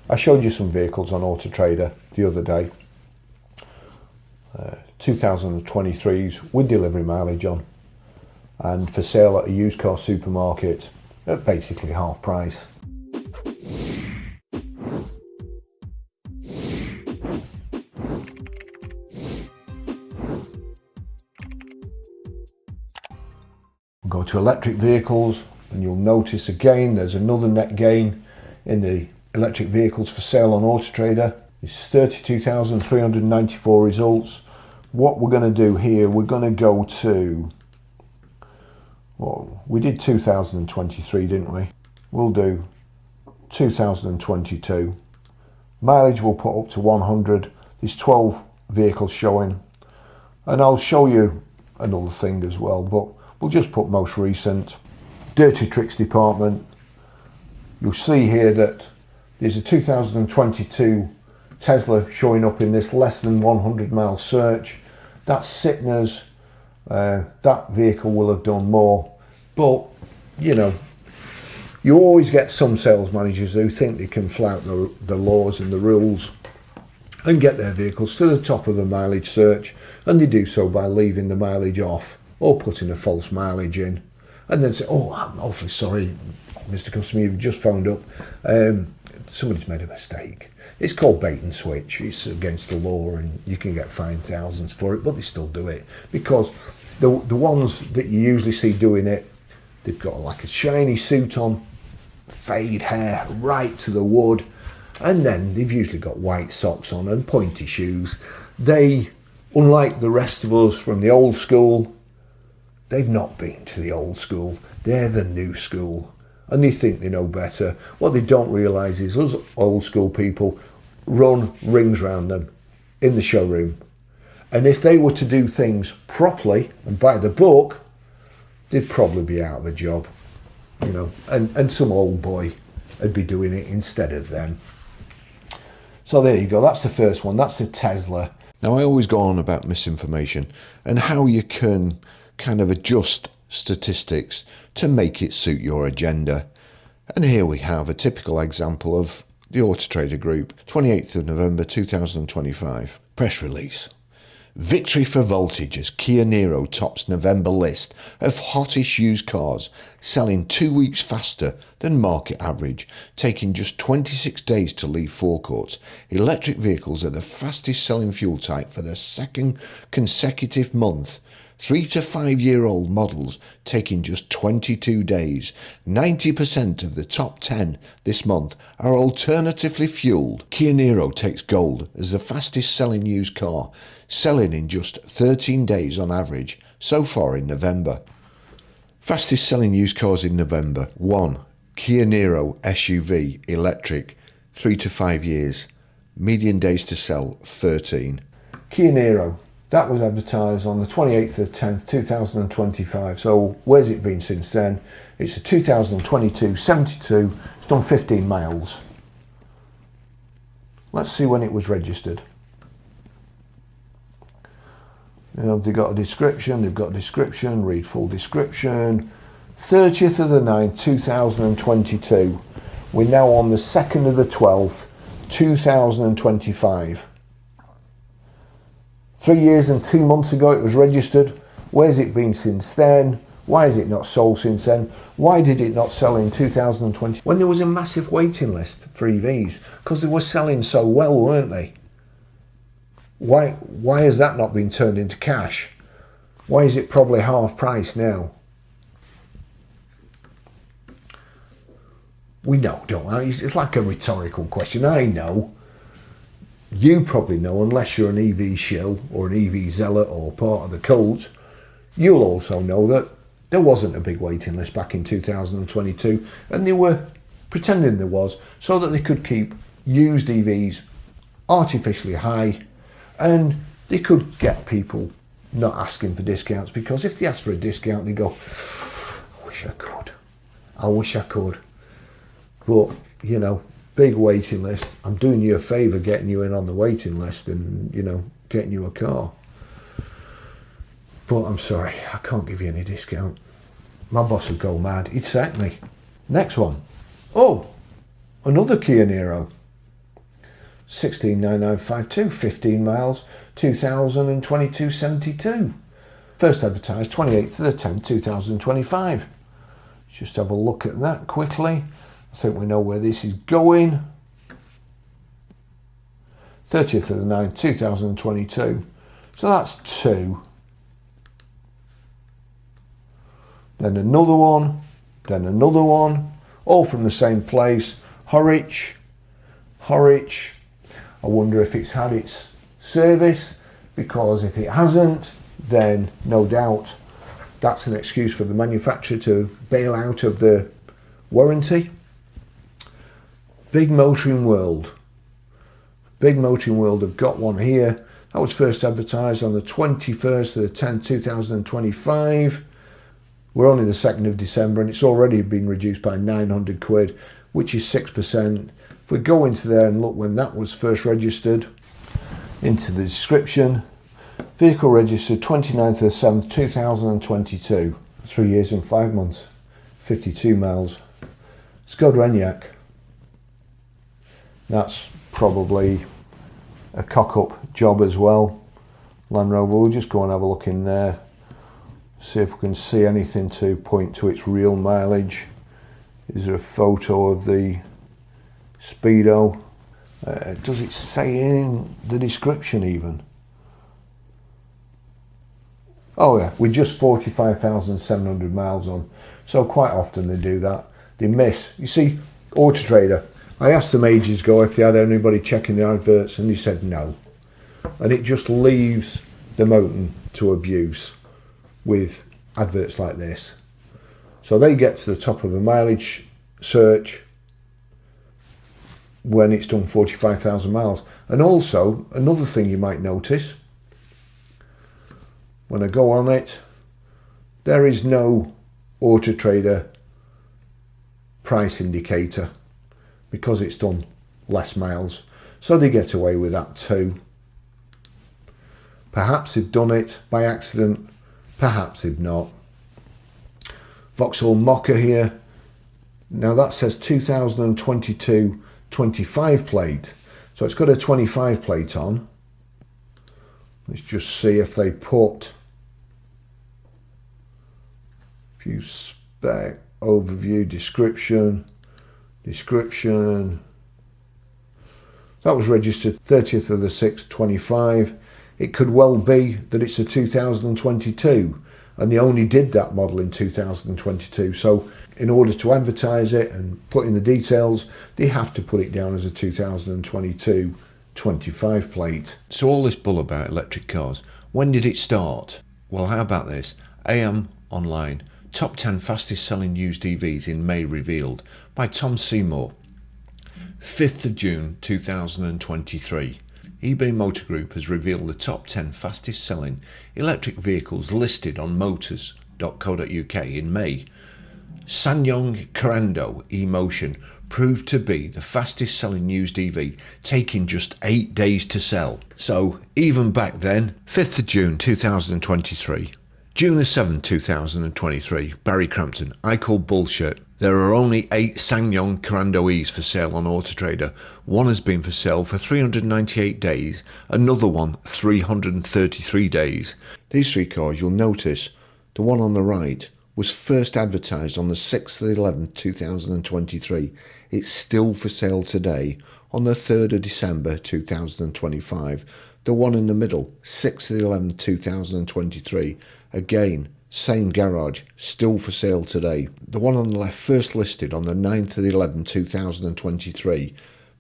I showed you some vehicles on AutoTrader the other day. 2023s with delivery mileage on, and for sale at a used car supermarket at basically half price. We'll go to electric vehicles, and you'll notice again there's another net gain in the electric vehicles for sale on AutoTrader. It's 32,394 results. What we're going to do here, we're going to go to, well, we did 2023, didn't we? We'll do 2022. Mileage we'll put up to 100. There's 12 vehicles showing, and I'll show you another thing as well, but we'll just put most recent. Dirty tricks department. You'll see here that there's a 2022 Tesla showing up in this less than 100 mile search. That's Citroen's. That vehicle will have done more, but you know, you always get some sales managers who think they can flout the laws and the rules and get their vehicles to the top of the mileage search, and they do so by leaving the mileage off or putting a false mileage in, and then say, oh, I'm awfully sorry, Mr. Customer, you've just phoned up, somebody's made a mistake. It's called bait and switch. It's against the law and you can get fined thousands for it, but they still do it because the ones that you usually see doing it, they've got like a shiny suit on, fade hair right to the wood, and then they've usually got white socks on and pointy shoes. They, unlike the rest of us from the old school, they've not been to the old school. They're the new school, and they think they know better. What they don't realise is us old school people run rings round them in the showroom, and if they were to do things properly and by the book, they'd probably be out of a job, you know, and some old boy would be doing it instead of them. So there you go, that's the first one, that's the Tesla. Now I always go on about misinformation and how you can kind of adjust statistics to make it suit your agenda. And here we have a typical example of the AutoTrader Group, 28th of November 2025. Press release. Victory for Voltage as Kia Niro tops November list of hottest used cars, selling 2 weeks faster than market average, taking just 26 days to leave forecourts. Electric vehicles are the fastest selling fuel type for the second consecutive month. 3 to 5 year old models taking just 22 days. 90% of the top 10 this month are alternatively fueled. Kia Niro takes gold as the fastest selling used car, selling in just 13 days on average so far in November. Fastest selling used cars in November. 1. Kia Niro SUV electric, 3 to 5 years. Median days to sell, 13. Kia Niro. That was advertised on the 28th of 10th, 2025. So where's it been since then? It's a 2022 72. It's done 15 miles. Let's see when it was registered. You know, they've got a description, read full description. 30th of the 9th, 2022. We're now on the 2nd of the 12th, 2025. 3 years and 2 months ago it was registered. Where's it been since then? Why has it not sold since then? Why did it not sell in 2020 when there was a massive waiting list for EVs? Because they were selling so well, weren't they? Why has that not been turned into cash? Why is it probably half price now? We know, don't we? It's like a rhetorical question. I know. You probably know, unless you're an EV shill or an EV zealot or part of the cult, you'll also know that there wasn't a big waiting list back in 2022, and they were pretending there was so that they could keep used EVs artificially high, and they could get people not asking for discounts, because if they ask for a discount they go, I wish I could. But, you know, big waiting list. I'm doing you a favour getting you in on the waiting list and, you know, getting you a car. But I'm sorry, I can't give you any discount. My boss would go mad. He'd sack me. Next one. Oh, another Kia Niro. 169952, 15 miles, 2022.72. First advertised 28th of the 10th, 2025. Let's just have a look at that quickly. I think we know where this is going. 30th of the 9th, 2022. So that's 2. Then another one, then another one, all from the same place. Horwich. I wonder if it's had its service, because if it hasn't, then no doubt that's an excuse for the manufacturer to bail out of the warranty. Big Motoring World. Big Motoring World have got one here. That was first advertised on the 21st of the 10th, 2025. We're only the 2nd of December and it's already been reduced by 900 quid, which is 6%. If we go into there and look when that was first registered, into the description, vehicle registered 29th of the 7th, 2022. 3 years and 5 months, 52 miles. Skoda Enyaq. That's probably a cock-up job as well. Land Rover, we'll just go and have a look in there, see if we can see anything to point to its real mileage. Is there a photo of the Speedo? Does it say in the description even? Oh yeah, we're just 45,700 miles on. So quite often they do that. They miss. You see, AutoTrader, I asked them ages ago if they had anybody checking the adverts and they said no. And it just leaves them open to abuse with adverts like this. So they get to the top of a mileage search when it's done 45,000 miles. And also, another thing you might notice, when I go on it, there is no AutoTrader price indicator because it's done less miles. So they get away with that too. Perhaps they've done it by accident, perhaps they've not. Vauxhall Mocha here. Now that says 2022 25 plate. So it's got a 25 plate on. Let's just see if they put view spec, overview, description. That was registered 30th of the 6th, 25. It could well be that it's a 2022 and they only did that model in 2022. So in order to advertise it and put in the details, they have to put it down as a 2022 25 plate. So all this bull about electric cars, when did it start? Well, how about this? AM Online, top 10 fastest selling used EVs in May revealed by Tom Seymour. 5th of June 2023. eBay Motor Group has revealed the top 10 fastest selling electric vehicles listed on motors.co.uk in May. SsangYong Corando eMotion proved to be the fastest selling used EV, taking just 8 days to sell. So even back then, 5th of June 2023, June the 7th 2023, Barry Crampton, I call bullshit. There are only 8 SsangYong Corando E's for sale on AutoTrader. One has been for sale for 398 days, another one 333 days. These 3 cars, you'll notice, the one on the right was first advertised on the 6th of the 11th 2023. It's still for sale today on the 3rd of December 2025. The one in the middle, 6th of the 11th 2023, again, same garage, still for sale today. The one on the left, first listed on the 9th of the 11th 2023,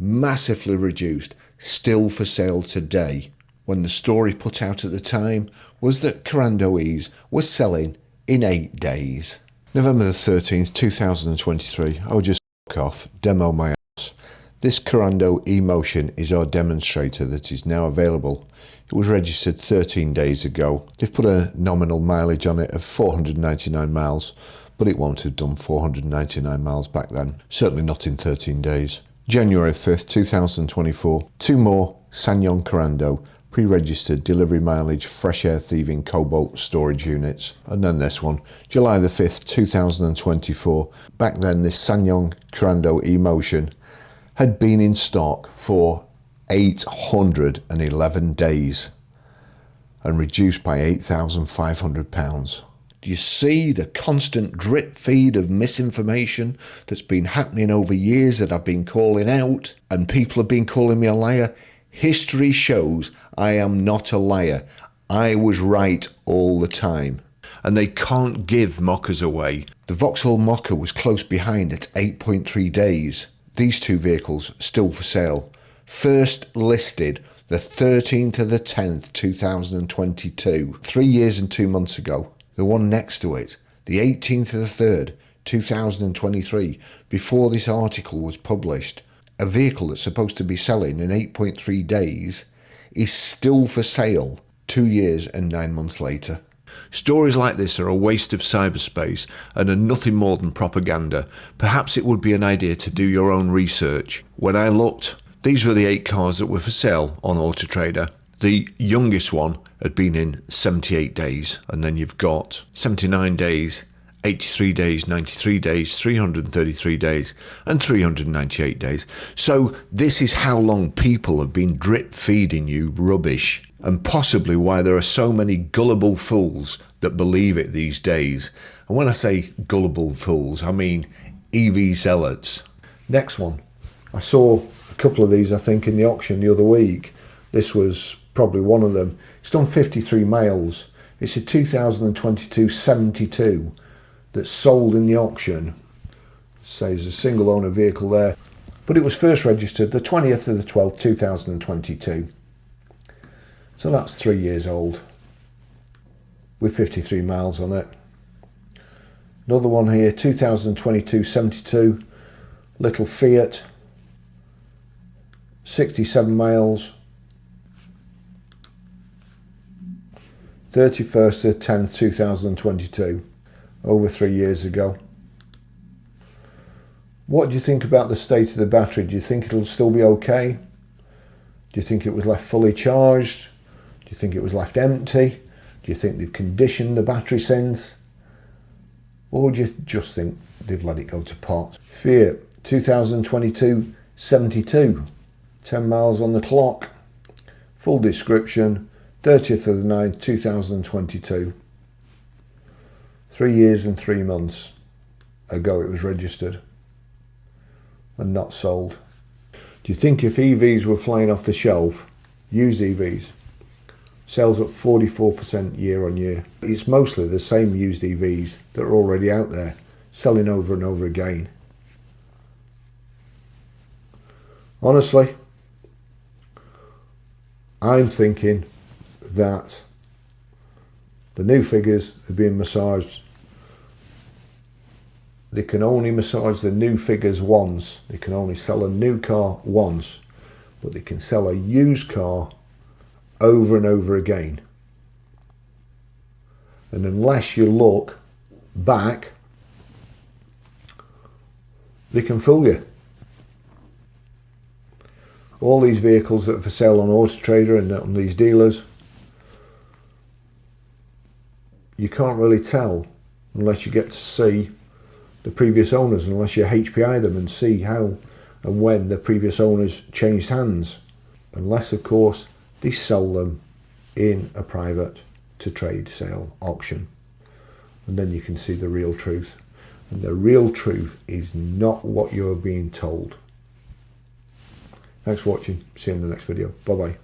massively reduced, still for sale today. When the story put out at the time was that Corando E's were selling in 8 days. November the 13th 2023, I would just fuck off, demo my ass. This Corando eMotion is our demonstrator that is now available. It was registered 13 days ago. They've put a nominal mileage on it of 499 miles, but it won't have done 499 miles back then. Certainly not in 13 days. January 5th 2024, 2 more SsangYong Corando pre-registered delivery mileage fresh air thieving cobalt storage units. And then this one, July the 5th 2024. Back then this SsangYong Corando eMotion had been in stock for 811 days and reduced by £8,500. Do you see the constant drip feed of misinformation that's been happening over years that I've been calling out, and people have been calling me a liar? History shows I am not a liar. I was right all the time. And they can't give mockers away. The Vauxhall Mocker was close behind at 8.3 days. These two vehicles still for sale. First listed the 13th of the 10th, 2022, 3 years and 2 months ago. The one next to it, the 18th of the 3rd, 2023, before this article was published, a vehicle that's supposed to be selling in 8.3 days is still for sale 2 years and 9 months later. Stories like this are a waste of cyberspace and are nothing more than propaganda. Perhaps it would be an idea to do your own research. When I looked, these were the 8 cars that were for sale on AutoTrader. The youngest one had been in 78 days, and then you've got 79 days, 83 days, 93 days, 333 days, and 398 days. So this is how long people have been drip feeding you rubbish, and possibly why there are so many gullible fools that believe it these days. And when I say gullible fools, I mean EV zealots. Next one. I saw a couple of these, I think, in the auction the other week. This was probably one of them. It's done 53 miles. It's a 2022 72 that's sold in the auction. Says a single owner vehicle there. But it was first registered the 20th of the 12th, 2022. So that's 3 years old with 53 miles on it. Another one here, 2022 72, little Fiat, 67 miles, 31st of 10th, 2022, over 3 years ago. What do you think about the state of the battery? Do you think it'll still be okay? Do you think it was left fully charged? Do you think it was left empty? Do you think they've conditioned the battery since? Or do you just think they've let it go to pot? Fiat 2022 72, 10 miles on the clock. Full description, 30th of the 9th, 2022. 3 years and 3 months ago it was registered and not sold. Do you think if EVs were flying off the shelf, used EVs, sales up 44% year on year? It's mostly the same used EVs that are already out there, selling over and over again. Honestly, I'm thinking that the new figures are being massaged. They can only massage the new figures once. They can only sell a new car once, but they can sell a used car over and over again. And unless you look back, they can fool you. All these vehicles that are for sale on AutoTrader and on these dealers, you can't really tell unless you get to see the previous owners, unless you HPI them and see how and when the previous owners changed hands. Unless, of course, they sell them in a private to trade sale auction. And then you can see the real truth. And the real truth is not what you're being told. Thanks for watching. See you in the next video. Bye bye.